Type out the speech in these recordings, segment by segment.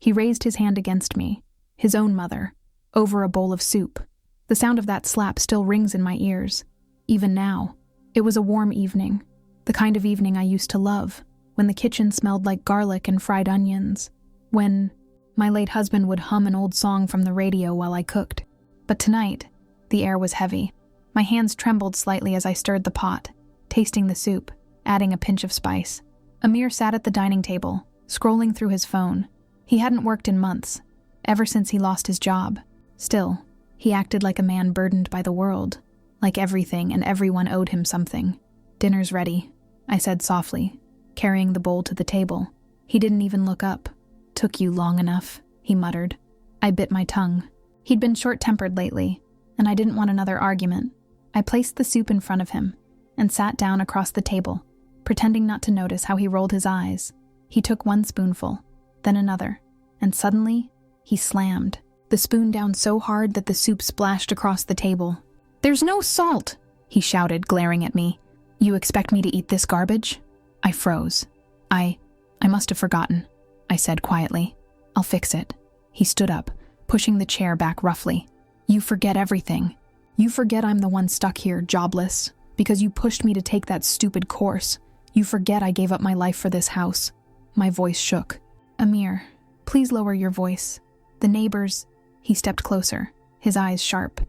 He raised his hand against me, his own mother, over a bowl of soup. The sound of that slap still rings in my ears, even now. It was a warm evening, the kind of evening I used to love, when the kitchen smelled like garlic and fried onions, when my late husband would hum an old song from the radio while I cooked. But tonight, the air was heavy. My hands trembled slightly as I stirred the pot, tasting the soup, adding a pinch of spice. Amir sat at the dining table, scrolling through his phone. He hadn't worked in months, ever since he lost his job. Still, he acted like a man burdened by the world, like everything and everyone owed him something. "Dinner's ready," I said softly, carrying the bowl to the table. He didn't even look up. "Took you long enough," he muttered. I bit my tongue. He'd been short-tempered lately, and I didn't want another argument. I placed the soup in front of him and sat down across the table, pretending not to notice how he rolled his eyes. He took one spoonful, then another, and suddenly, he slammed the spoon down so hard that the soup splashed across the table. "There's no salt!" he shouted, glaring at me. "You expect me to eat this garbage?" I froze. I must have forgotten," I said quietly. "I'll fix it." He stood up, pushing the chair back roughly. "You forget everything. You forget I'm the one stuck here, jobless, because you pushed me to take that stupid course. You forget I gave up my life for this house." My voice shook. "Amir, please lower your voice. The neighbors..." He stepped closer, his eyes sharp.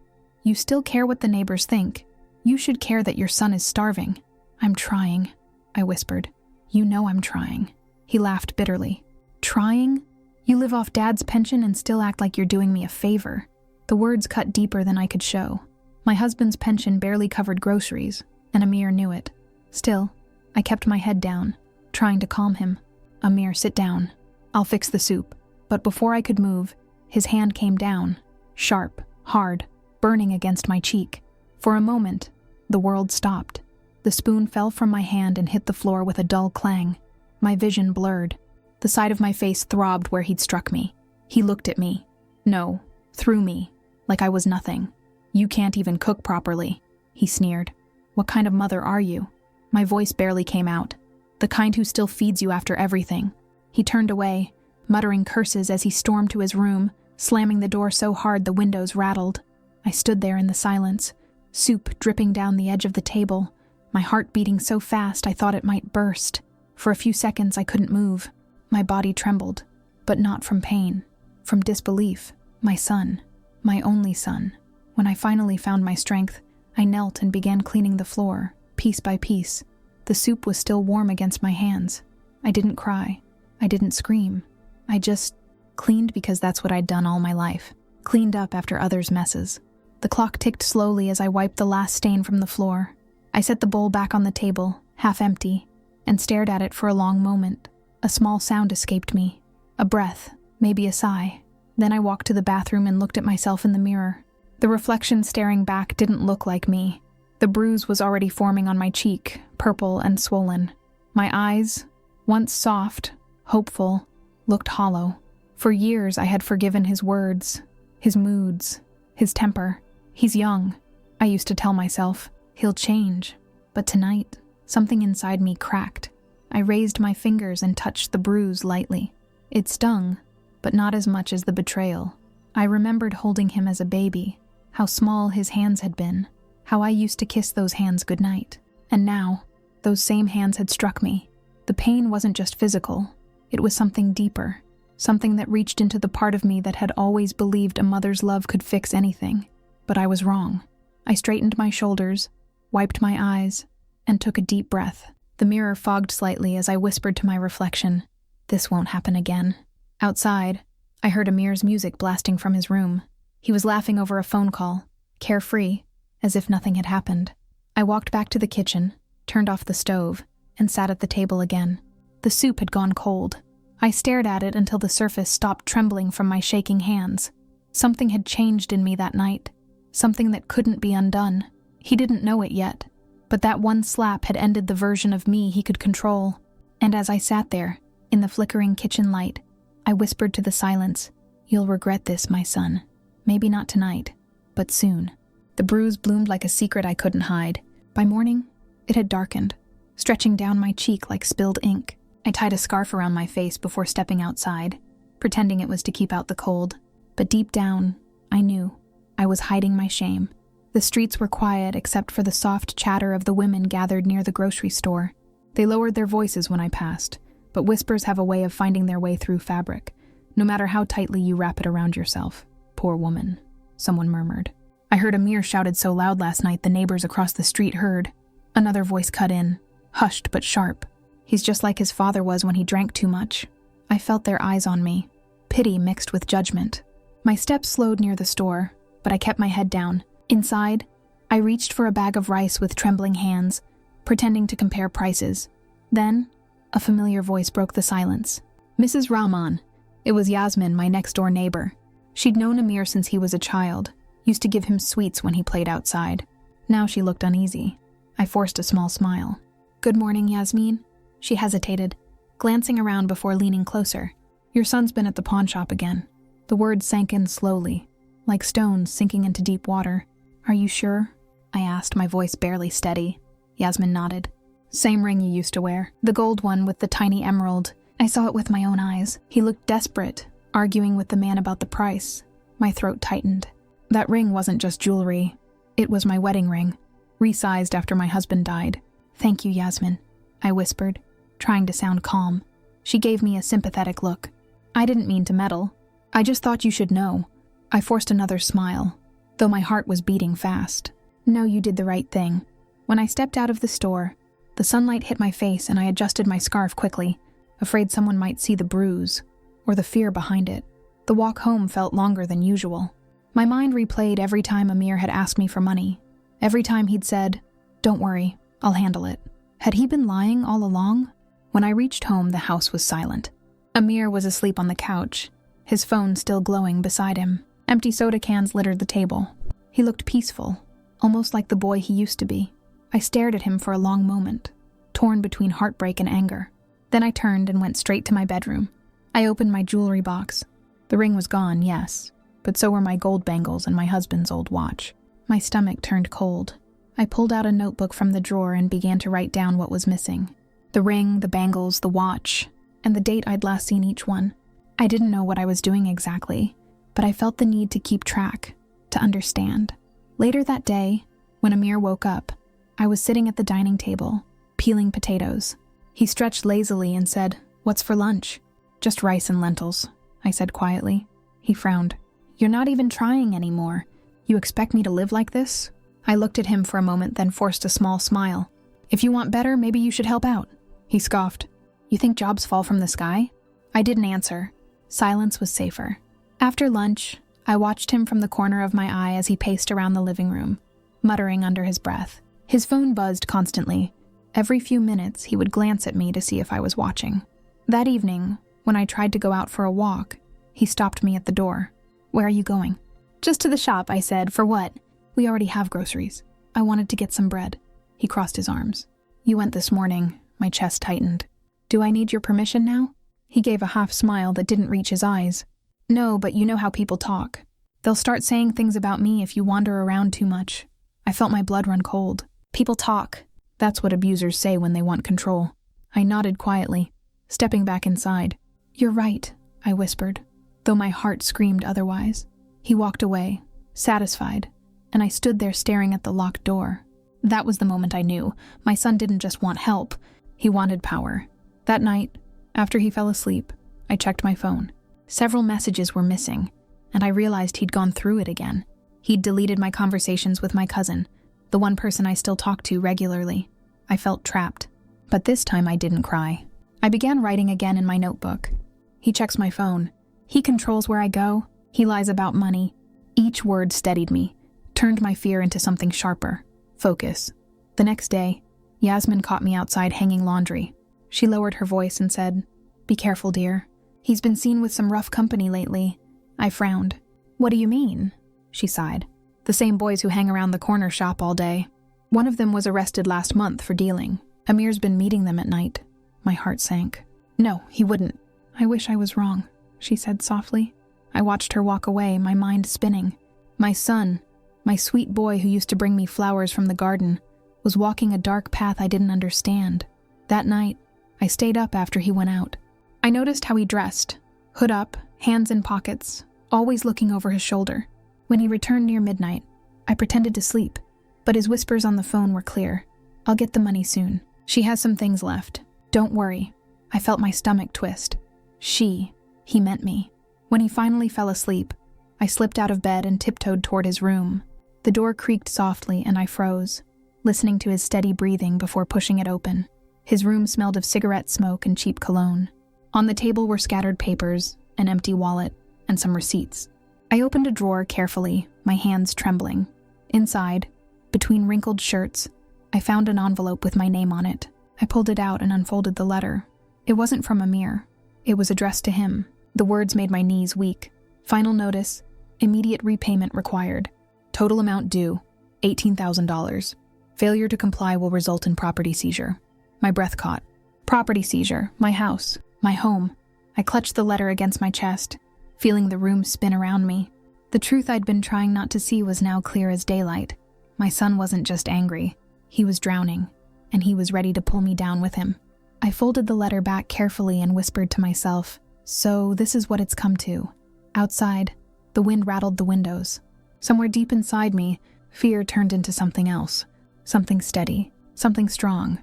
"You still care what the neighbors think. You should care that your son is starving." "I'm trying," I whispered. "You know I'm trying." He laughed bitterly. "Trying? You live off Dad's pension and still act like you're doing me a favor." The words cut deeper than I could show. My husband's pension barely covered groceries, and Amir knew it. Still, I kept my head down, trying to calm him. "Amir, sit down. I'll fix the soup." But before I could move, his hand came down, sharp, hard, burning against my cheek. For a moment, the world stopped. The spoon fell from my hand and hit the floor with a dull clang. My vision blurred. The side of my face throbbed where he'd struck me. He looked at me. No, through me, like I was nothing. "You can't even cook properly," he sneered. "What kind of mother are you?" My voice barely came out. "The kind who still feeds you after everything." He turned away, muttering curses as he stormed to his room, slamming the door so hard the windows rattled. I stood there in the silence, soup dripping down the edge of the table, my heart beating so fast I thought it might burst. For a few seconds I couldn't move. My body trembled, but not from pain, from disbelief. My son, my only son. When I finally found my strength, I knelt and began cleaning the floor, piece by piece. The soup was still warm against my hands. I didn't cry. I didn't scream. I just cleaned because that's what I'd done all my life. Cleaned up after others' messes. The clock ticked slowly as I wiped the last stain from the floor. I set the bowl back on the table, half empty, and stared at it for a long moment. A small sound escaped me. A breath, maybe a sigh. Then I walked to the bathroom and looked at myself in the mirror. The reflection staring back didn't look like me. The bruise was already forming on my cheek, purple and swollen. My eyes, once soft, hopeful, looked hollow. For years I had forgiven his words, his moods, his temper. "He's young," I used to tell myself. "He'll change." But tonight, something inside me cracked. I raised my fingers and touched the bruise lightly. It stung, but not as much as the betrayal. I remembered holding him as a baby, how small his hands had been, how I used to kiss those hands goodnight. And now, those same hands had struck me. The pain wasn't just physical. It was something deeper, something that reached into the part of me that had always believed a mother's love could fix anything. But I was wrong. I straightened my shoulders, wiped my eyes, and took a deep breath. The mirror fogged slightly as I whispered to my reflection, "This won't happen again." Outside, I heard Amir's music blasting from his room. He was laughing over a phone call, carefree, as if nothing had happened. I walked back to the kitchen, turned off the stove, and sat at the table again. The soup had gone cold. I stared at it until the surface stopped trembling from my shaking hands. Something had changed in me that night, something that couldn't be undone. He didn't know it yet, but that one slap had ended the version of me he could control. And as I sat there, in the flickering kitchen light, I whispered to the silence, "You'll regret this, my son. Maybe not tonight, but soon." The bruise bloomed like a secret I couldn't hide. By morning, it had darkened, stretching down my cheek like spilled ink. I tied a scarf around my face before stepping outside. pretending it was to keep out the cold. But deep down, I knew I was hiding my shame. The streets were quiet except for the soft chatter of the women gathered near the grocery store. They lowered their voices when I passed, but whispers have a way of finding their way through fabric, no matter how tightly you wrap it around yourself. Poor woman, someone murmured. I heard Amir shouted so loud last night the neighbors across the street heard. Another voice cut in, hushed but sharp. He's just like his father was when he drank too much. I felt their eyes on me, pity mixed with judgment. My steps slowed near the store, but I kept my head down. Inside, I reached for a bag of rice with trembling hands, pretending to compare prices. Then, a familiar voice broke the silence. Mrs. Rahman. It was Yasmin, my next-door neighbor. She'd known Amir since he was a child, used to give him sweets when he played outside. Now she looked uneasy. I forced a small smile. Good morning, Yasmin. She hesitated, glancing around before leaning closer. Your son's been at the pawn shop again. The words sank in slowly, like stones sinking into deep water. Are you sure? I asked, my voice barely steady. Yasmin nodded. Same ring you used to wear, the gold one with the tiny emerald. I saw it with my own eyes. He looked desperate, arguing with the man about the price. My throat tightened. That ring wasn't just jewelry. It was my wedding ring, resized after my husband died. Thank you, Yasmin, I whispered, trying to sound calm. She gave me a sympathetic look. I didn't mean to meddle. I just thought you should know. I forced another smile, though my heart was beating fast. No, you did the right thing. When I stepped out of the store, the sunlight hit my face and I adjusted my scarf quickly, afraid someone might see the bruise, or the fear behind it. The walk home felt longer than usual. My mind replayed every time Amir had asked me for money, every time he'd said, "Don't worry, I'll handle it." Had he been lying all along? When I reached home, the house was silent. Amir was asleep on the couch, his phone still glowing beside him. Empty soda cans littered the table. He looked peaceful, almost like the boy he used to be. I stared at him for a long moment, torn between heartbreak and anger. Then I turned and went straight to my bedroom. I opened my jewelry box. The ring was gone, yes, but so were my gold bangles and my husband's old watch. My stomach turned cold. I pulled out a notebook from the drawer and began to write down what was missing. The ring, the bangles, the watch, and the date I'd last seen each one. I didn't know what I was doing exactly, but I felt the need to keep track, to understand. Later that day, when Amir woke up, I was sitting at the dining table, peeling potatoes. He stretched lazily and said, "What's for lunch?" "Just rice and lentils," I said quietly. He frowned. "You're not even trying anymore. You expect me to live like this?" I looked at him for a moment, then forced a small smile. "If you want better, maybe you should help out." He scoffed. "You think jobs fall from the sky?" I didn't answer. Silence was safer. After lunch, I watched him from the corner of my eye as he paced around the living room, muttering under his breath. His phone buzzed constantly. Every few minutes, he would glance at me to see if I was watching. That evening, when I tried to go out for a walk, he stopped me at the door. "Where are you going?" "Just to the shop," I said. "For what?" "We already have groceries. I wanted to get some bread." He crossed his arms. "You went this morning." My chest tightened. "Do I need your permission now?" He gave a half smile that didn't reach his eyes. "No, but you know how people talk. They'll start saying things about me if you wander around too much." I felt my blood run cold. People talk. That's what abusers say when they want control. I nodded quietly, stepping back inside. "You're right," I whispered, though my heart screamed otherwise. He walked away, satisfied, and I stood there staring at the locked door. That was the moment I knew. My son didn't just want help. He wanted power. That night, after he fell asleep, I checked my phone. Several messages were missing, and I realized he'd gone through it again. He'd deleted my conversations with my cousin, the one person I still talked to regularly. I felt trapped. But this time I didn't cry. I began writing again in my notebook. He checks my phone. He controls where I go. He lies about money. Each word steadied me, turned my fear into something sharper. Focus. The next day, Yasmin caught me outside hanging laundry. She lowered her voice and said, "Be careful, dear. He's been seen with some rough company lately." I frowned. "What do you mean?" She sighed. "The same boys who hang around the corner shop all day. One of them was arrested last month for dealing. Amir's been meeting them at night." My heart sank. "No, he wouldn't." "I wish I was wrong," she said softly. I watched her walk away, my mind spinning. My son, my sweet boy who used to bring me flowers from the garden, was walking a dark path I didn't understand. That night, I stayed up after he went out. I noticed how he dressed, hood up, hands in pockets, always looking over his shoulder. When he returned near midnight, I pretended to sleep, but his whispers on the phone were clear. "I'll get the money soon. She has some things left. Don't worry." I felt my stomach twist. He meant me. When he finally fell asleep, I slipped out of bed and tiptoed toward his room. The door creaked softly and I froze, listening to his steady breathing before pushing it open. His room smelled of cigarette smoke and cheap cologne. On the table were scattered papers, an empty wallet, and some receipts. I opened a drawer carefully, my hands trembling. Inside, between wrinkled shirts, I found an envelope with my name on it. I pulled it out and unfolded the letter. It wasn't from Amir. It was addressed to him. The words made my knees weak. Final notice, immediate repayment required. Total amount due, $18,000. Failure to comply will result in property seizure. My breath caught. Property seizure, my house, my home. I clutched the letter against my chest, feeling the room spin around me. The truth I'd been trying not to see was now clear as daylight. My son wasn't just angry. He was drowning, and he was ready to pull me down with him. I folded the letter back carefully and whispered to myself, "So this is what it's come to." Outside, the wind rattled the windows. Somewhere deep inside me, fear turned into something else. Something steady, something strong.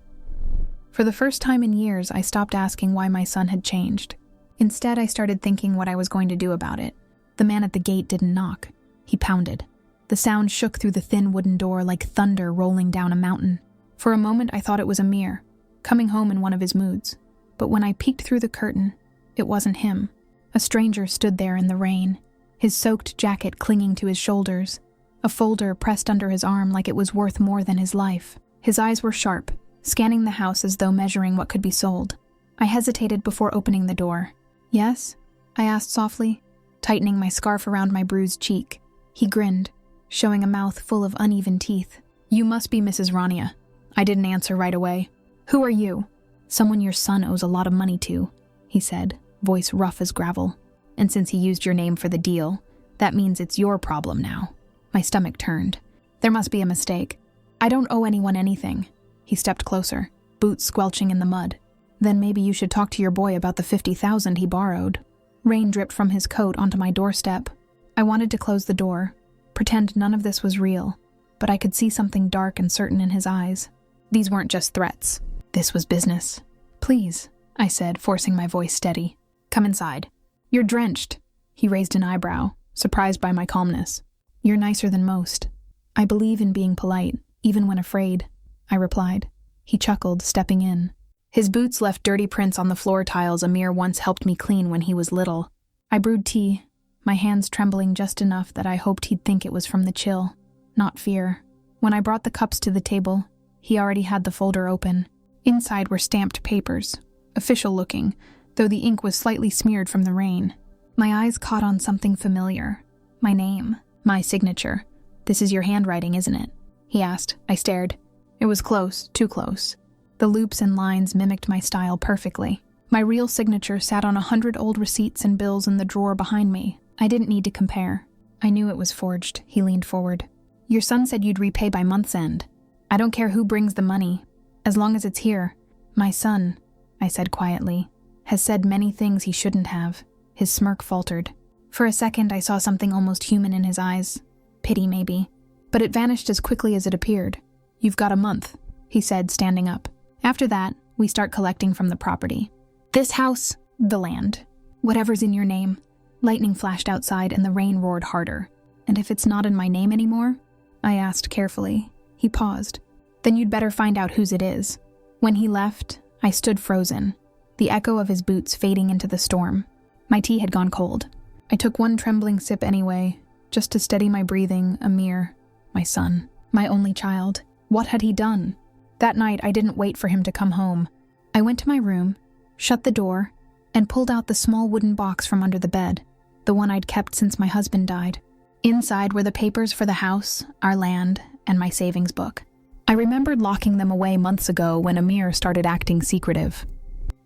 For the first time in years, I stopped asking why my son had changed. Instead, I started thinking what I was going to do about it. The man at the gate didn't knock. He pounded. The sound shook through the thin wooden door like thunder rolling down a mountain. For a moment, I thought it was Amir, coming home in one of his moods. But when I peeked through the curtain, it wasn't him. A stranger stood there in the rain, his soaked jacket clinging to his shoulders, a folder pressed under his arm like it was worth more than his life. His eyes were sharp, scanning the house as though measuring what could be sold. I hesitated before opening the door. "Yes?" I asked softly, tightening my scarf around my bruised cheek. He grinned, showing a mouth full of uneven teeth. "You must be Mrs. Rania." I didn't answer right away. "Who are you?" "Someone your son owes a lot of money to," he said, voice rough as gravel. "And since he used your name for the deal, that means it's your problem now." My stomach turned. There must be a mistake. "I don't owe anyone anything." He stepped closer, boots squelching in the mud. "Then maybe you should talk to your boy about the $50,000 he borrowed." Rain dripped from his coat onto my doorstep. I wanted to close the door, pretend none of this was real, but I could see something dark and certain in his eyes. These weren't just threats. This was business. "Please," I said, forcing my voice steady. "Come inside." "You're drenched." He raised an eyebrow, surprised by my calmness. "You're nicer than most." "I believe in being polite, even when afraid," I replied. He chuckled, stepping in. His boots left dirty prints on the floor tiles Amir once helped me clean when he was little. I brewed tea, my hands trembling just enough that I hoped he'd think it was from the chill, not fear. When I brought the cups to the table, he already had the folder open. Inside were stamped papers, official looking, though the ink was slightly smeared from the rain. My eyes caught on something familiar. My name, my signature. "This is your handwriting, isn't it?" he asked. I stared. It was close, too close. The loops and lines mimicked my style perfectly. My real signature sat on 100 old receipts and bills in the drawer behind me. I didn't need to compare. I knew it was forged. He leaned forward. "Your son said you'd repay by month's end. I don't care who brings the money, as long as it's here. My son," I said quietly, "has said many things he shouldn't have." His smirk faltered. For a second, I saw something almost human in his eyes. Pity, maybe. But it vanished as quickly as it appeared. "You've got a month," he said, standing up. "After that, we start collecting from the property. This house, the land, whatever's in your name." Lightning flashed outside and the rain roared harder. "And if it's not in my name anymore?" I asked carefully. He paused. "Then you'd better find out whose it is." When he left, I stood frozen, the echo of his boots fading into the storm. My tea had gone cold. I took one trembling sip anyway, just to steady my breathing. Amir, my son, my only child. What had he done? That night, I didn't wait for him to come home. I went to my room, shut the door, and pulled out the small wooden box from under the bed, the one I'd kept since my husband died. Inside were the papers for the house, our land, and my savings book. I remembered locking them away months ago when Amir started acting secretive.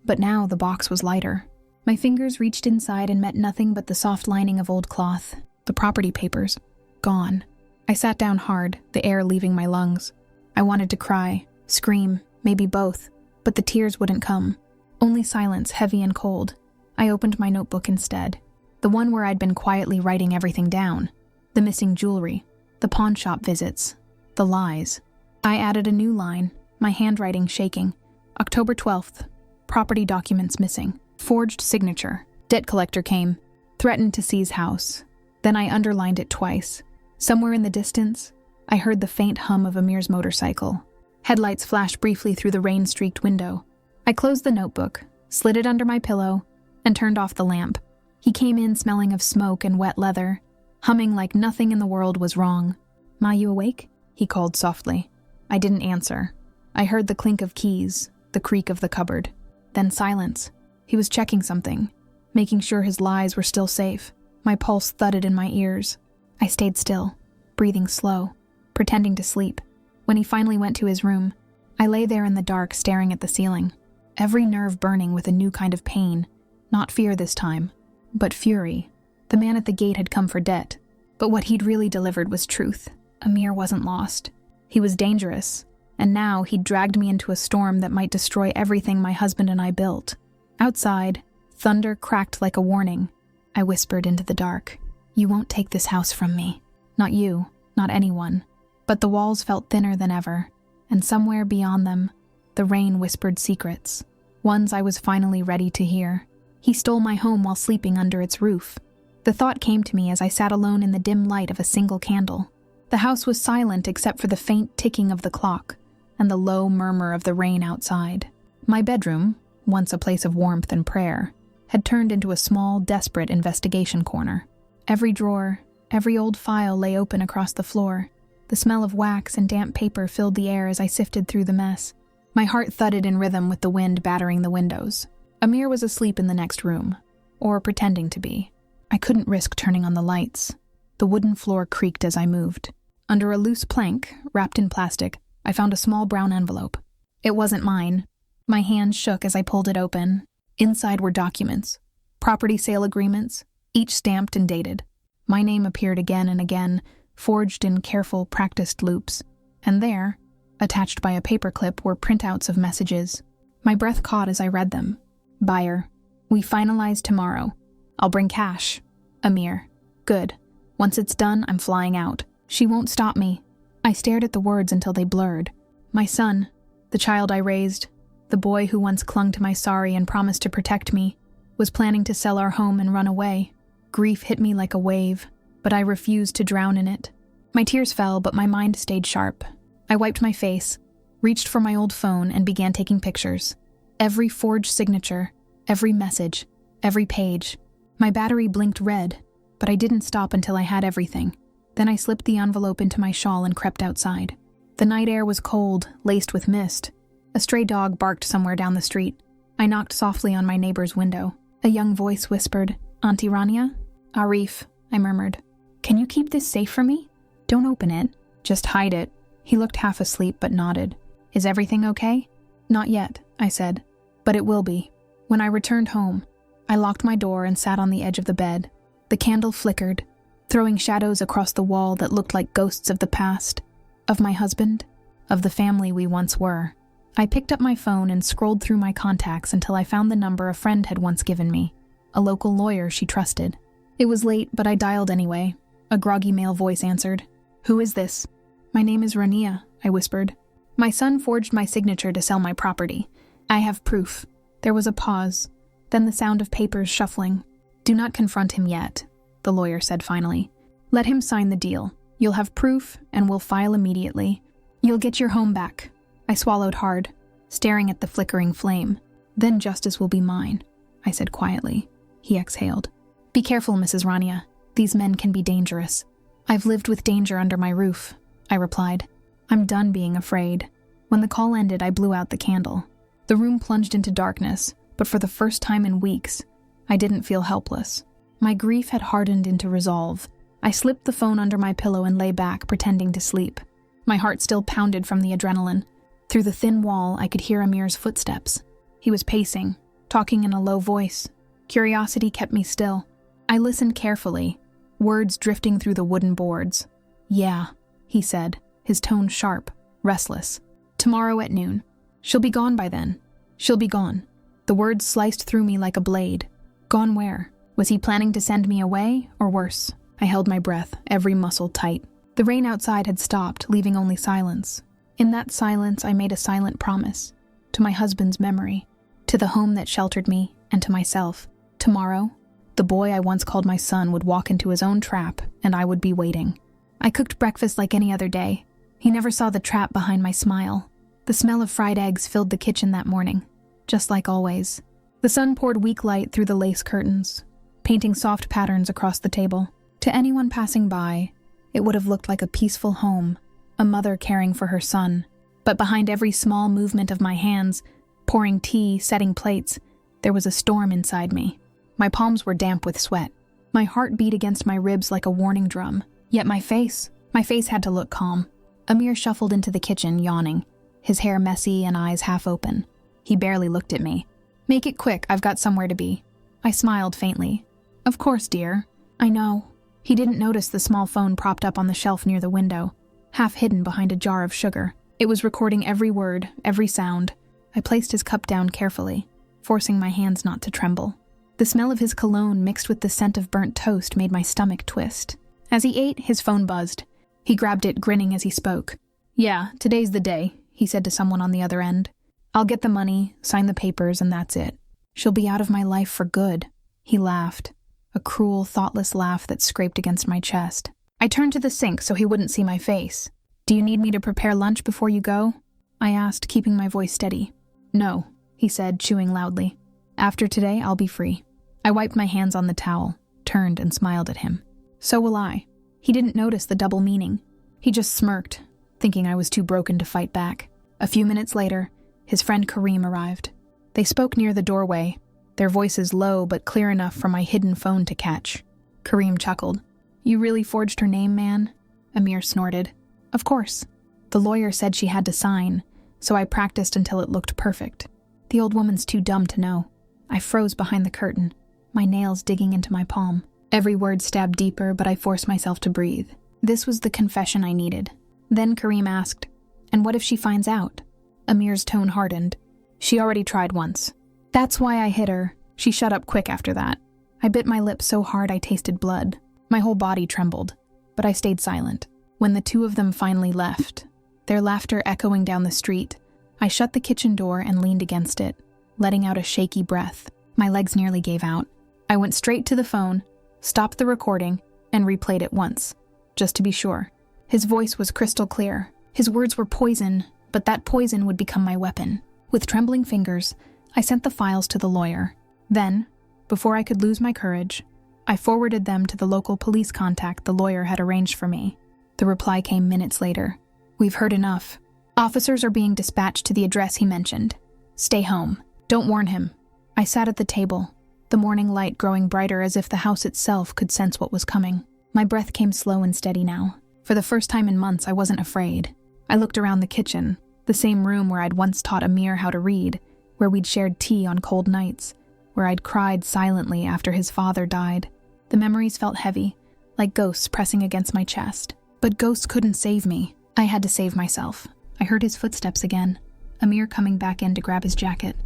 But now the box was lighter. My fingers reached inside and met nothing but the soft lining of old cloth, the property papers. Gone. I sat down hard, the air leaving my lungs. I wanted to cry, scream, maybe both, but the tears wouldn't come. Only silence, heavy and cold. I opened my notebook instead. The The one where I'd been quietly writing everything down. The missing jewelry, the pawn shop visits, the lies. I added a new line, my handwriting shaking. October 12th, property documents missing. Forged signature. Debt collector came, threatened to seize house. Then I underlined it twice. Somewhere in the distance, I heard the faint hum of Amir's motorcycle. Headlights flashed briefly through the rain-streaked window. I closed the notebook, slid it under my pillow, and turned off the lamp. He came in smelling of smoke and wet leather, humming like nothing in the world was wrong. "Ma, you awake?" he called softly. I didn't answer. I heard the clink of keys, the creak of the cupboard. Then silence. He was checking something, making sure his lies were still safe. My pulse thudded in my ears. I stayed still, breathing slow, pretending to sleep. When he finally went to his room, I lay there in the dark staring at the ceiling, every nerve burning with a new kind of pain. Not fear this time, but fury. The man at the gate had come for debt, but what he'd really delivered was truth. Amir wasn't lost. He was dangerous, and now he'd dragged me into a storm that might destroy everything my husband and I built. Outside, thunder cracked like a warning. I whispered into the dark, "You won't take this house from me. Not you, not anyone." But the walls felt thinner than ever, and somewhere beyond them, the rain whispered secrets, ones I was finally ready to hear. He stole my home while sleeping under its roof. The thought came to me as I sat alone in the dim light of a single candle. The house was silent except for the faint ticking of the clock and the low murmur of the rain outside. My bedroom, once a place of warmth and prayer, had turned into a small, desperate investigation corner. Every drawer, every old file lay open across the floor. The smell of wax and damp paper filled the air as I sifted through the mess. My heart thudded in rhythm with the wind battering the windows. Amir was asleep in the next room, or pretending to be. I couldn't risk turning on the lights. The wooden floor creaked as I moved. Under a loose plank, wrapped in plastic, I found a small brown envelope. It wasn't mine. My hand shook as I pulled it open. Inside were documents, property sale agreements, each stamped and dated. My name appeared again and again, forged in careful, practiced loops. And there, attached by a paperclip, were printouts of messages. My breath caught as I read them. Buyer, we finalize tomorrow. I'll bring cash. Amir, good. Once it's done, I'm flying out. She won't stop me. I stared at the words until they blurred. My son, the child I raised, the boy who once clung to my sari and promised to protect me, was planning to sell our home and run away. Grief hit me like a wave, but I refused to drown in it. My tears fell, but my mind stayed sharp. I wiped my face, reached for my old phone, and began taking pictures. Every forged signature, every message, every page. My battery blinked red, but I didn't stop until I had everything. Then I slipped the envelope into my shawl and crept outside. The night air was cold, laced with mist. A stray dog barked somewhere down the street. I knocked softly on my neighbor's window. A young voice whispered, "Auntie Rania?" "Arif," I murmured. "Can you keep this safe for me? Don't open it. Just hide it." He looked half asleep but nodded. "Is everything okay?" "Not yet," I said, "but it will be." When I returned home, I locked my door and sat on the edge of the bed. The candle flickered, throwing shadows across the wall that looked like ghosts of the past, of my husband, of the family we once were. I picked up my phone and scrolled through my contacts until I found the number a friend had once given me, a local lawyer she trusted. It was late, but I dialed anyway. A groggy male voice answered. "Who is this?" "My name is Rania," I whispered. "My son forged my signature to sell my property. I have proof." There was a pause, then the sound of papers shuffling. "Do not confront him yet," the lawyer said finally. "Let him sign the deal. You'll have proof, and we'll file immediately. You'll get your home back." I swallowed hard, staring at the flickering flame. "Then justice will be mine," I said quietly. He exhaled. "Be careful, Mrs. Rania. These men can be dangerous." "I've lived with danger under my roof," I replied. "I'm done being afraid." When the call ended, I blew out the candle. The room plunged into darkness, but for the first time in weeks, I didn't feel helpless. My grief had hardened into resolve. I slipped the phone under my pillow and lay back, pretending to sleep. My heart still pounded from the adrenaline. Through the thin wall, I could hear Amir's footsteps. He was pacing, talking in a low voice. Curiosity kept me still. I listened carefully, words drifting through the wooden boards. "Yeah," he said, his tone sharp, restless. "Tomorrow at noon. She'll be gone by then. She'll be gone." The words sliced through me like a blade. Gone where? Was he planning to send me away, or worse? I held my breath, every muscle tight. The rain outside had stopped, leaving only silence. In that silence, I made a silent promise. To my husband's memory, to the home that sheltered me, and to myself. Tomorrow, the boy I once called my son would walk into his own trap, and I would be waiting. I cooked breakfast like any other day. He never saw the trap behind my smile. The smell of fried eggs filled the kitchen that morning, just like always. The sun poured weak light through the lace curtains, painting soft patterns across the table. To anyone passing by, it would have looked like a peaceful home, a mother caring for her son. But behind every small movement of my hands, pouring tea, setting plates, there was a storm inside me. My palms were damp with sweat. My heart beat against my ribs like a warning drum. Yet my face had to look calm. Amir shuffled into the kitchen, yawning, his hair messy and eyes half open. He barely looked at me. "Make it quick, I've got somewhere to be." I smiled faintly. "Of course, dear. I know." He didn't notice the small phone propped up on the shelf near the window, half hidden behind a jar of sugar. It was recording every word, every sound. I placed his cup down carefully, forcing my hands not to tremble. The smell of his cologne mixed with the scent of burnt toast made my stomach twist. As he ate, his phone buzzed. He grabbed it, grinning as he spoke. "Yeah, today's the day," he said to someone on the other end. "I'll get the money, sign the papers, and that's it. She'll be out of my life for good." He laughed, a cruel, thoughtless laugh that scraped against my chest. I turned to the sink so he wouldn't see my face. "Do you need me to prepare lunch before you go?" I asked, keeping my voice steady. "No," he said, chewing loudly. "After today, I'll be free." I wiped my hands on the towel, turned and smiled at him. "So will I." He didn't notice the double meaning. He just smirked, thinking I was too broken to fight back. A few minutes later, his friend Kareem arrived. They spoke near the doorway, their voices low but clear enough for my hidden phone to catch. Kareem chuckled. "You really forged her name, man?" Amir snorted. "Of course. The lawyer said she had to sign, so I practiced until it looked perfect. The old woman's too dumb to know." I froze behind the curtain, my nails digging into my palm. Every word stabbed deeper, but I forced myself to breathe. This was the confession I needed. Then Kareem asked, "And what if she finds out?" Amir's tone hardened. "She already tried once. That's why I hit her." She shut up quick after that. I bit my lip so hard I tasted blood. My whole body trembled, but I stayed silent. When the two of them finally left, their laughter echoing down the street, I shut the kitchen door and leaned against it, letting out a shaky breath. My legs nearly gave out. I went straight to the phone, stopped the recording, and replayed it once, just to be sure. His voice was crystal clear. His words were poison, but that poison would become my weapon. With trembling fingers, I sent the files to the lawyer. Then, before I could lose my courage, I forwarded them to the local police contact the lawyer had arranged for me. The reply came minutes later. "We've heard enough. Officers are being dispatched to the address he mentioned. Stay home. Don't warn him." I sat at the table, the morning light growing brighter as if the house itself could sense what was coming. My breath came slow and steady now. For the first time in months, I wasn't afraid. I looked around the kitchen, the same room where I'd once taught Amir how to read, where we'd shared tea on cold nights, where I'd cried silently after his father died. The memories felt heavy, like ghosts pressing against my chest. But ghosts couldn't save me. I had to save myself. I heard his footsteps again, Amir coming back in to grab his jacket.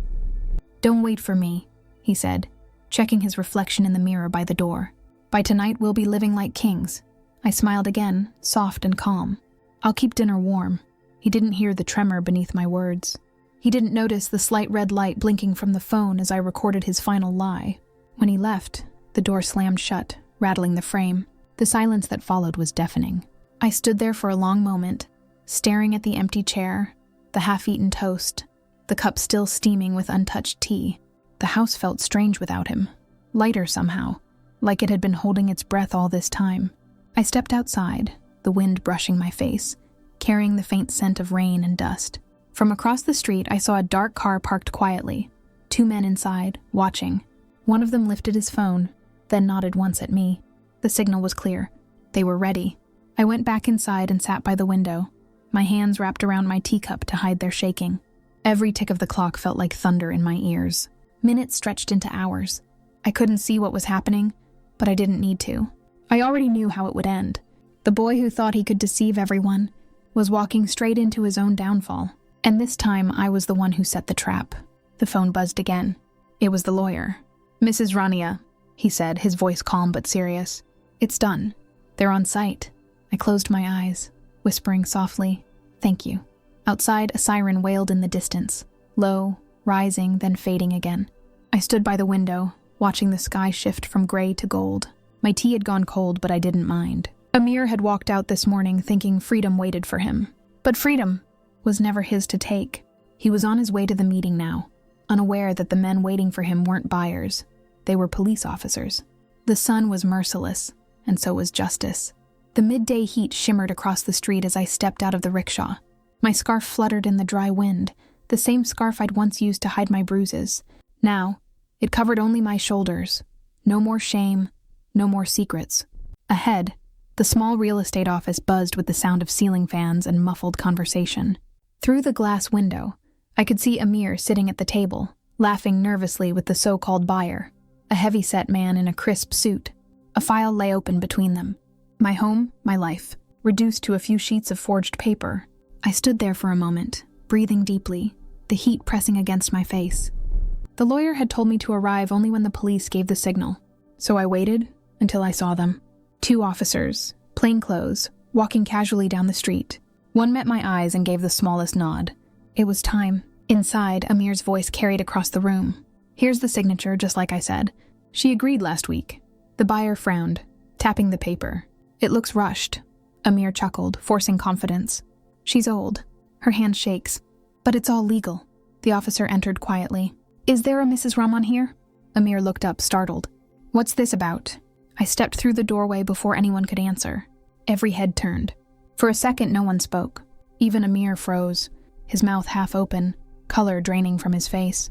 "Don't wait for me," he said, checking his reflection in the mirror by the door. "By tonight, we'll be living like kings." I smiled again, soft and calm. "I'll keep dinner warm." He didn't hear the tremor beneath my words. He didn't notice the slight red light blinking from the phone as I recorded his final lie. When he left, the door slammed shut, rattling the frame. The silence that followed was deafening. I stood there for a long moment, staring at the empty chair, the half-eaten toast, the cup still steaming with untouched tea. The house felt strange without him, lighter somehow, like it had been holding its breath all this time. I stepped outside, the wind brushing my face, carrying the faint scent of rain and dust. From across the street, I saw a dark car parked quietly, 2 men inside, watching. One of them lifted his phone, then nodded once at me. The signal was clear. They were ready. I went back inside and sat by the window, my hands wrapped around my teacup to hide their shaking. Every tick of the clock felt like thunder in my ears. Minutes stretched into hours. I couldn't see what was happening, but I didn't need to. I already knew how it would end. The boy who thought he could deceive everyone was walking straight into his own downfall. And this time, I was the one who set the trap. The phone buzzed again. It was the lawyer. "Mrs. Rania," he said, his voice calm but serious. It's done. They're on site. I closed my eyes, whispering softly, "Thank you." Outside, a siren wailed in the distance, low, rising, then fading again. I stood by the window, watching the sky shift from gray to gold. My tea had gone cold, but I didn't mind. Amir had walked out this morning thinking freedom waited for him. But freedom was never his to take. He was on his way to the meeting now, unaware that the men waiting for him weren't buyers. They were police officers. The sun was merciless, and so was justice. The midday heat shimmered across the street as I stepped out of the rickshaw. My scarf fluttered in the dry wind, the same scarf I'd once used to hide my bruises. Now, it covered only my shoulders. No more shame, no more secrets. Ahead, the small real estate office buzzed with the sound of ceiling fans and muffled conversation. Through the glass window, I could see Amir sitting at the table, laughing nervously with the so-called buyer, a heavy-set man in a crisp suit. A file lay open between them. My home, my life, reduced to a few sheets of forged paper. I stood there for a moment, breathing deeply, the heat pressing against my face. The lawyer had told me to arrive only when the police gave the signal, so I waited until I saw them. 2 officers, plainclothes, walking casually down the street. One met my eyes and gave the smallest nod. It was time. Inside, Amir's voice carried across the room. "Here's the signature, just like I said. She agreed last week." The buyer frowned, tapping the paper. "It looks rushed." Amir chuckled, forcing confidence. "She's old. Her hand shakes. But it's all legal." The officer entered quietly. "Is there a Mrs. Rahman here?" Amir looked up, startled. "What's this about?" I stepped through the doorway before anyone could answer. Every head turned. For a second, no one spoke. Even Amir froze, his mouth half open, color draining from his face.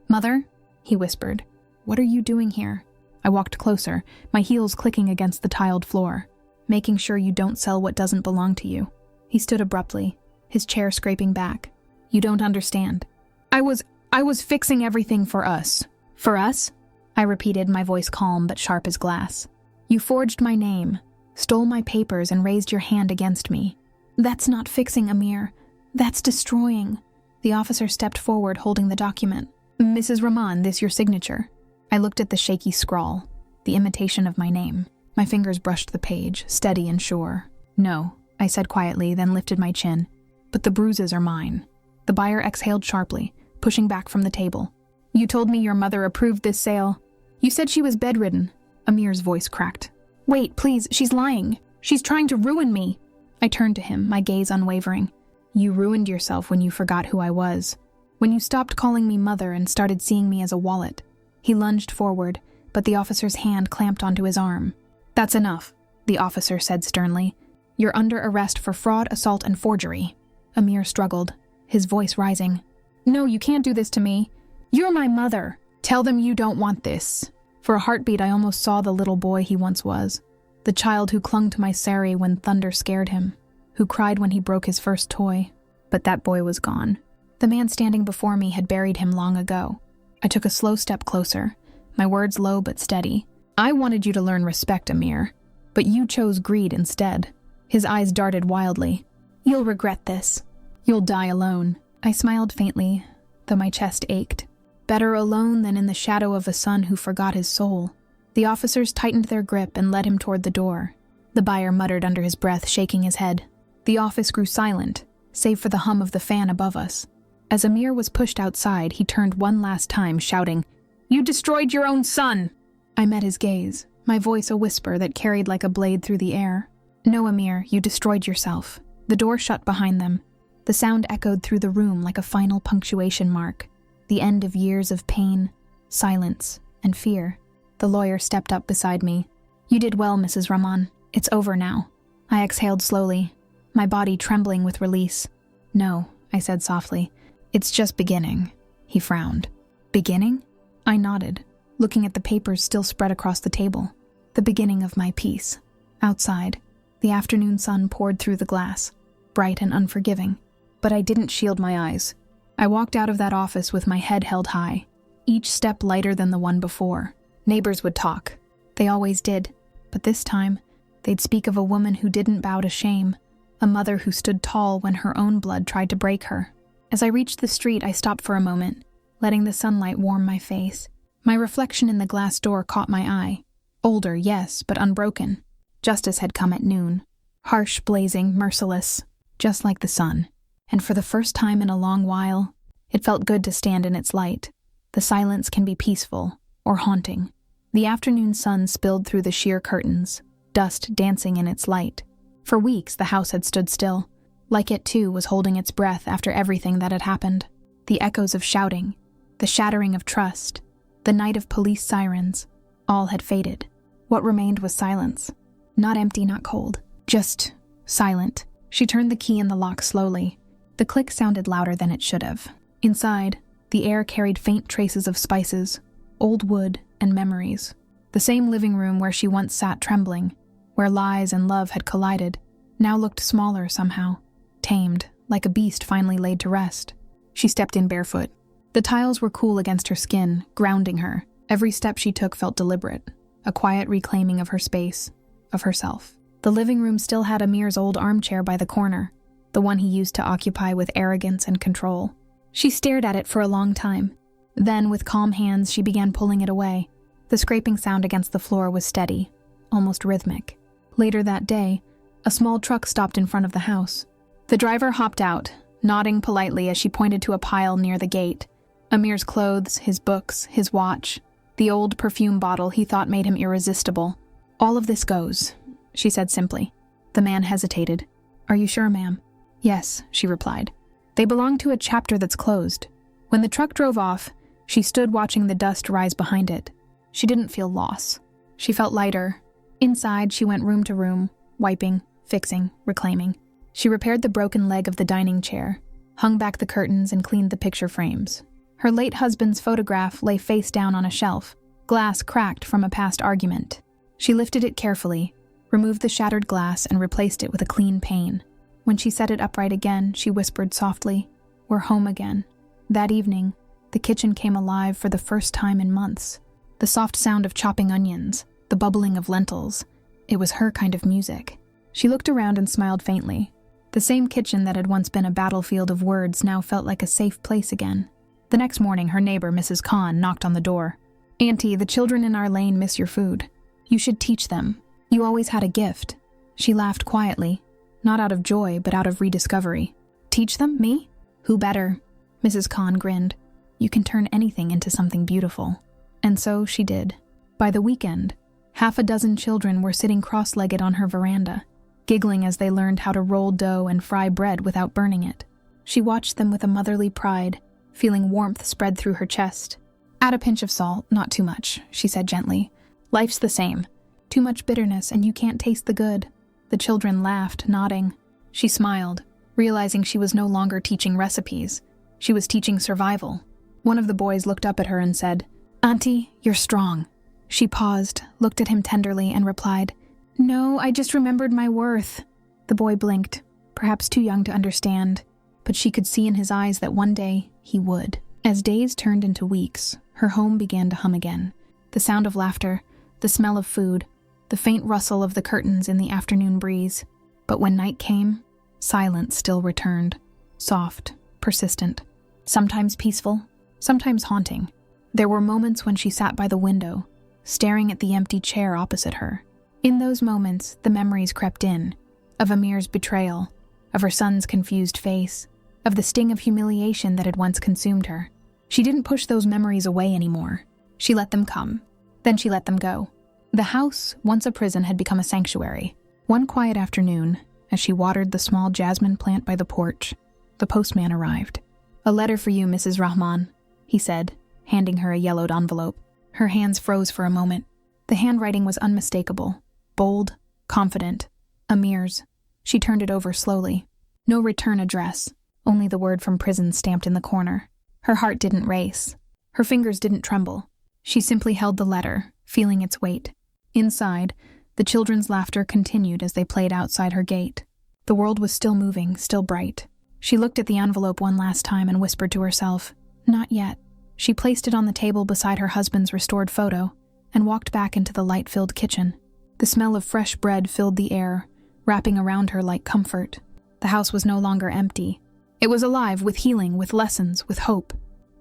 "Mother?" he whispered. "What are you doing here?" I walked closer, my heels clicking against the tiled floor. "Making sure you don't sell what doesn't belong to you." He stood abruptly, his chair scraping back. "You don't understand. I was fixing everything for us." "For us?" I repeated, my voice calm but sharp as glass. "You forged my name, stole my papers, and raised your hand against me." "That's not fixing, Amir. That's destroying." The officer stepped forward, holding the document. "Mrs. Rahman, this your signature?" I looked at the shaky scrawl, the imitation of my name. My fingers brushed the page, steady and sure. "No," I said quietly, then lifted my chin. "But the bruises are mine." The buyer exhaled sharply, pushing back from the table. "You told me your mother approved this sale. You said she was bedridden." Amir's voice cracked. "Wait, please, she's lying. She's trying to ruin me." I turned to him, my gaze unwavering. "You ruined yourself when you forgot who I was. When you stopped calling me mother and started seeing me as a wallet." He lunged forward, but the officer's hand clamped onto his arm. "That's enough," the officer said sternly. "You're under arrest for fraud, assault, and forgery." Amir struggled, his voice rising. "No, you can't do this to me. You're my mother. Tell them you don't want this." For a heartbeat, I almost saw the little boy he once was. The child who clung to my sari when thunder scared him, who cried when he broke his first toy. But that boy was gone. The man standing before me had buried him long ago. I took a slow step closer, my words low but steady. "I wanted you to learn respect, Amir, but you chose greed instead." His eyes darted wildly. "You'll regret this. You'll die alone." I smiled faintly, though my chest ached. Better alone than in the shadow of a son who forgot his soul. The officers tightened their grip and led him toward the door. The buyer muttered under his breath, shaking his head. The office grew silent, save for the hum of the fan above us. As Amir was pushed outside, he turned one last time, shouting, "You destroyed your own son!" I met his gaze, my voice a whisper that carried like a blade through the air. "No, Amir, you destroyed yourself." The door shut behind them. The sound echoed through the room like a final punctuation mark. The end of years of pain, silence, and fear. The lawyer stepped up beside me. "You did well, Mrs. Rahman. It's over now." I exhaled slowly, my body trembling with release. "No," I said softly. "It's just beginning." He frowned. "Beginning?" I nodded, looking at the papers still spread across the table. The beginning of my peace. Outside, the afternoon sun poured through the glass, bright and unforgiving. But I didn't shield my eyes. I walked out of that office with my head held high, each step lighter than the one before. Neighbors would talk. They always did. But this time, they'd speak of a woman who didn't bow to shame, a mother who stood tall when her own blood tried to break her. As I reached the street, I stopped for a moment, letting the sunlight warm my face. My reflection in the glass door caught my eye. Older, yes, but unbroken. Justice had come at noon. Harsh, blazing, merciless, just like the sun. And for the first time in a long while, it felt good to stand in its light. The silence can be peaceful, or haunting. The afternoon sun spilled through the sheer curtains, dust dancing in its light. For weeks, the house had stood still. Like it, too, was holding its breath after everything that had happened. The echoes of shouting, the shattering of trust, the night of police sirens, all had faded. What remained was silence. Not empty, not cold. Just silent. She turned the key in the lock slowly. The click sounded louder than it should have. Inside, the air carried faint traces of spices, old wood, and memories. The same living room where she once sat trembling, where lies and love had collided, now looked smaller somehow, tamed, like a beast finally laid to rest. She stepped in barefoot. The tiles were cool against her skin, grounding her. Every step she took felt deliberate, a quiet reclaiming of her space, of herself. The living room still had Amir's old armchair by the corner, the one he used to occupy with arrogance and control. She stared at it for a long time. Then, with calm hands, she began pulling it away. The scraping sound against the floor was steady, almost rhythmic. Later that day, a small truck stopped in front of the house. The driver hopped out, nodding politely as she pointed to a pile near the gate. Amir's clothes, his books, his watch, the old perfume bottle he thought made him irresistible. "All of this goes," she said simply. The man hesitated. "Are you sure, ma'am?" "Yes," she replied. "They belong to a chapter that's closed." When the truck drove off, she stood watching the dust rise behind it. She didn't feel loss. She felt lighter. Inside, she went room to room, wiping, fixing, reclaiming. She repaired the broken leg of the dining chair, hung back the curtains, and cleaned the picture frames. Her late husband's photograph lay face down on a shelf, glass cracked from a past argument. She lifted it carefully, removed the shattered glass, and replaced it with a clean pane. When she set it upright again, she whispered softly, "We're home again." That evening, the kitchen came alive for the first time in months. The soft sound of chopping onions, the bubbling of lentils. It was her kind of music. She looked around and smiled faintly. The same kitchen that had once been a battlefield of words now felt like a safe place again. The next morning, her neighbor, Mrs. Khan, knocked on the door. "Auntie, the children in our lane miss your food. You should teach them. You always had a gift." She laughed quietly, not out of joy, but out of rediscovery. "Teach them? Me? Who better?" Mrs. Khan grinned. "You can turn anything into something beautiful." And so she did. By the weekend, 6 children were sitting cross-legged on her veranda, giggling as they learned how to roll dough and fry bread without burning it. She watched them with a motherly pride, feeling warmth spread through her chest. "Add a pinch of salt, not too much," she said gently. "Life's the same. Too much bitterness and you can't taste the good." The children laughed, nodding. She smiled, realizing she was no longer teaching recipes. She was teaching survival. One of the boys looked up at her and said, "Auntie, you're strong." She paused, looked at him tenderly, and replied, "No, I just remembered my worth." The boy blinked, perhaps too young to understand, but she could see in his eyes that one day he would. As days turned into weeks, her home began to hum again. The sound of laughter, the smell of food, the faint rustle of the curtains in the afternoon breeze. But when night came, silence still returned, soft, persistent, sometimes peaceful, sometimes haunting. There were moments when she sat by the window, staring at the empty chair opposite her. In those moments, the memories crept in, of Amir's betrayal, of her son's confused face, of the sting of humiliation that had once consumed her. She didn't push those memories away anymore. She let them come. Then she let them go. The house, once a prison, had become a sanctuary. One quiet afternoon, as she watered the small jasmine plant by the porch, the postman arrived. "A letter for you, Mrs. Rahman," he said, handing her a yellowed envelope. Her hands froze for a moment. The handwriting was unmistakable, bold, confident. Amir's. She turned it over slowly. No return address, only the word from prison stamped in the corner. Her heart didn't race. Her fingers didn't tremble. She simply held the letter, feeling its weight. Inside, the children's laughter continued as they played outside her gate. The world was still moving, still bright. She looked at the envelope one last time and whispered to herself, "Not yet." She placed it on the table beside her husband's restored photo and walked back into the light-filled kitchen. The smell of fresh bread filled the air, wrapping around her like comfort. The house was no longer empty. It was alive with healing, with lessons, with hope.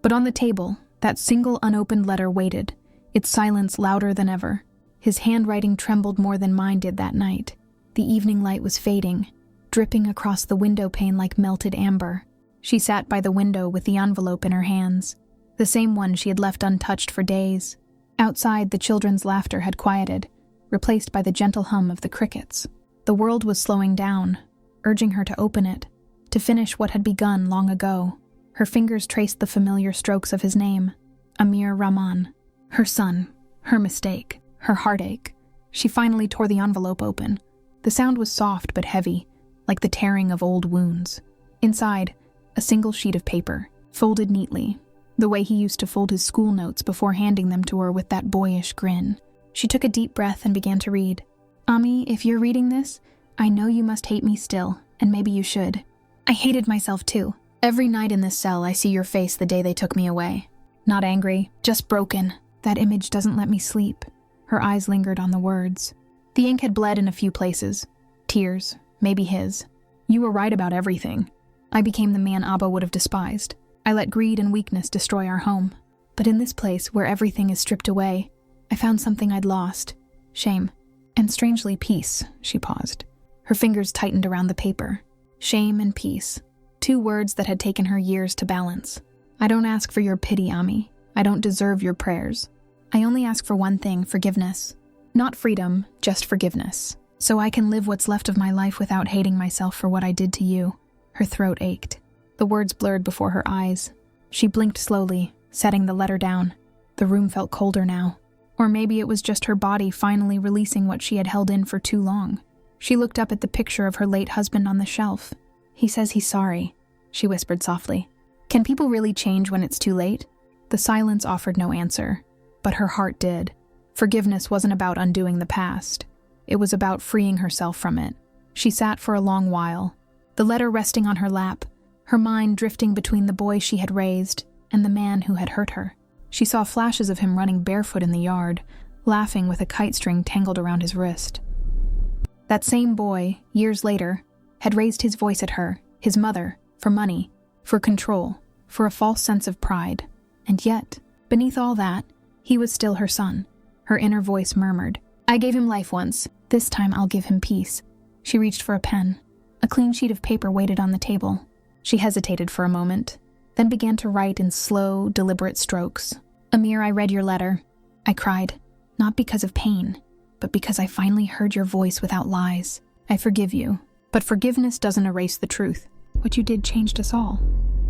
But on the table, that single unopened letter waited, its silence louder than ever. His handwriting trembled more than mine did that night. The evening light was fading, dripping across the window pane like melted amber. She sat by the window with the envelope in her hands, the same one she had left untouched for days. Outside, the children's laughter had quieted, replaced by the gentle hum of the crickets. The world was slowing down, urging her to open it, to finish what had begun long ago. Her fingers traced the familiar strokes of his name, Amir Rahman. Her son, her mistake, her heartache. She finally tore the envelope open. The sound was soft but heavy, like the tearing of old wounds. Inside, a single sheet of paper, folded neatly, the way he used to fold his school notes before handing them to her with that boyish grin. She took a deep breath and began to read. Ami, if you're reading this, I know you must hate me still, and maybe you should. I hated myself too. Every night in this cell, I see your face the day they took me away. Not angry, just broken. That image doesn't let me sleep. Her eyes lingered on the words. The ink had bled in a few places. Tears, maybe his. You were right about everything. I became the man Abba would have despised. I let greed and weakness destroy our home. But in this place, where everything is stripped away, I found something I'd lost. Shame. And strangely, peace. She paused. Her fingers tightened around the paper. Shame and peace. Two words that had taken her years to balance. I don't ask for your pity, Ami. I don't deserve your prayers. I only ask for one thing, forgiveness. Not freedom, just forgiveness. So I can live what's left of my life without hating myself for what I did to you. Her throat ached. The words blurred before her eyes. She blinked slowly, setting the letter down. The room felt colder now. Or maybe it was just her body finally releasing what she had held in for too long. She looked up at the picture of her late husband on the shelf. He says he's sorry, she whispered softly. Can people really change when it's too late? The silence offered no answer, but her heart did. Forgiveness wasn't about undoing the past. It was about freeing herself from it. She sat for a long while, the letter resting on her lap, her mind drifting between the boy she had raised and the man who had hurt her. She saw flashes of him running barefoot in the yard, laughing with a kite string tangled around his wrist. That same boy, years later, had raised his voice at her, his mother, for money, for control, for a false sense of pride. And yet, beneath all that, he was still her son. Her inner voice murmured, I gave him life once. This time I'll give him peace. She reached for a pen. A clean sheet of paper waited on the table. She hesitated for a moment, then began to write in slow, deliberate strokes. Amir, I read your letter. I cried, not because of pain, but because I finally heard your voice without lies. I forgive you, but forgiveness doesn't erase the truth. What you did changed us all,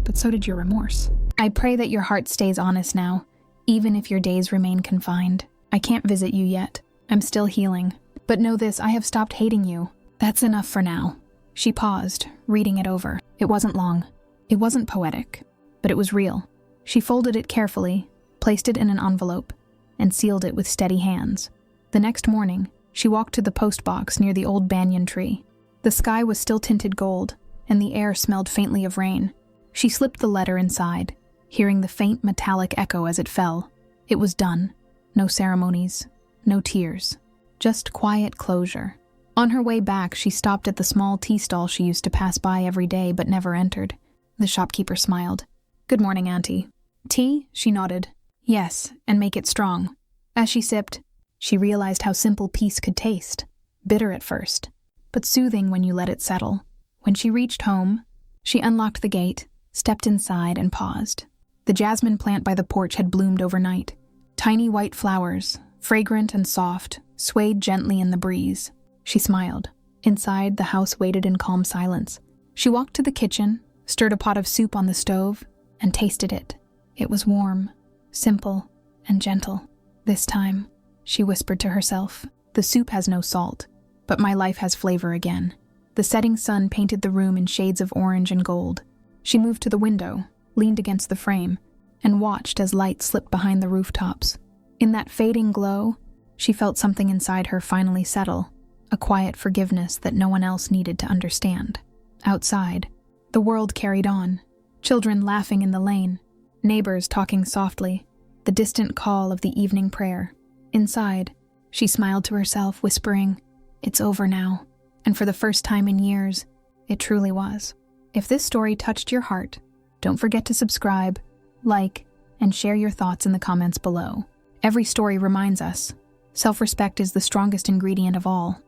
but so did your remorse. I pray that your heart stays honest now, even if your days remain confined. I can't visit you yet. I'm still healing. But know this, I have stopped hating you. That's enough for now. She paused, reading it over. It wasn't long. It wasn't poetic, but it was real. She folded it carefully, placed it in an envelope, and sealed it with steady hands. The next morning, she walked to the post box near the old banyan tree. The sky was still tinted gold, and the air smelled faintly of rain. She slipped the letter inside, hearing the faint metallic echo as it fell. It was done. No ceremonies, no tears, just quiet closure. On her way back, she stopped at the small tea stall she used to pass by every day but never entered. The shopkeeper smiled. Good morning, Auntie. Tea? She nodded. Yes, and make it strong. As she sipped, she realized how simple peace could taste. Bitter at first, but soothing when you let it settle. When she reached home, she unlocked the gate, stepped inside, and paused. The jasmine plant by the porch had bloomed overnight. Tiny white flowers, fragrant and soft, swayed gently in the breeze. She smiled. Inside, the house waited in calm silence. She walked to the kitchen, stirred a pot of soup on the stove, and tasted it. It was warm, simple, and gentle. This time, she whispered to herself, the soup has no salt, but my life has flavor again. The setting sun painted the room in shades of orange and gold. She moved to the window, leaned against the frame, and watched as light slipped behind the rooftops. In that fading glow, she felt something inside her finally settle, a quiet forgiveness that no one else needed to understand. Outside, the world carried on, children laughing in the lane, neighbors talking softly, the distant call of the evening prayer. Inside, she smiled to herself, whispering, "It's over now." And for the first time in years, it truly was. If this story touched your heart, don't forget to subscribe, like, and share your thoughts in the comments below. Every story reminds us, self-respect is the strongest ingredient of all.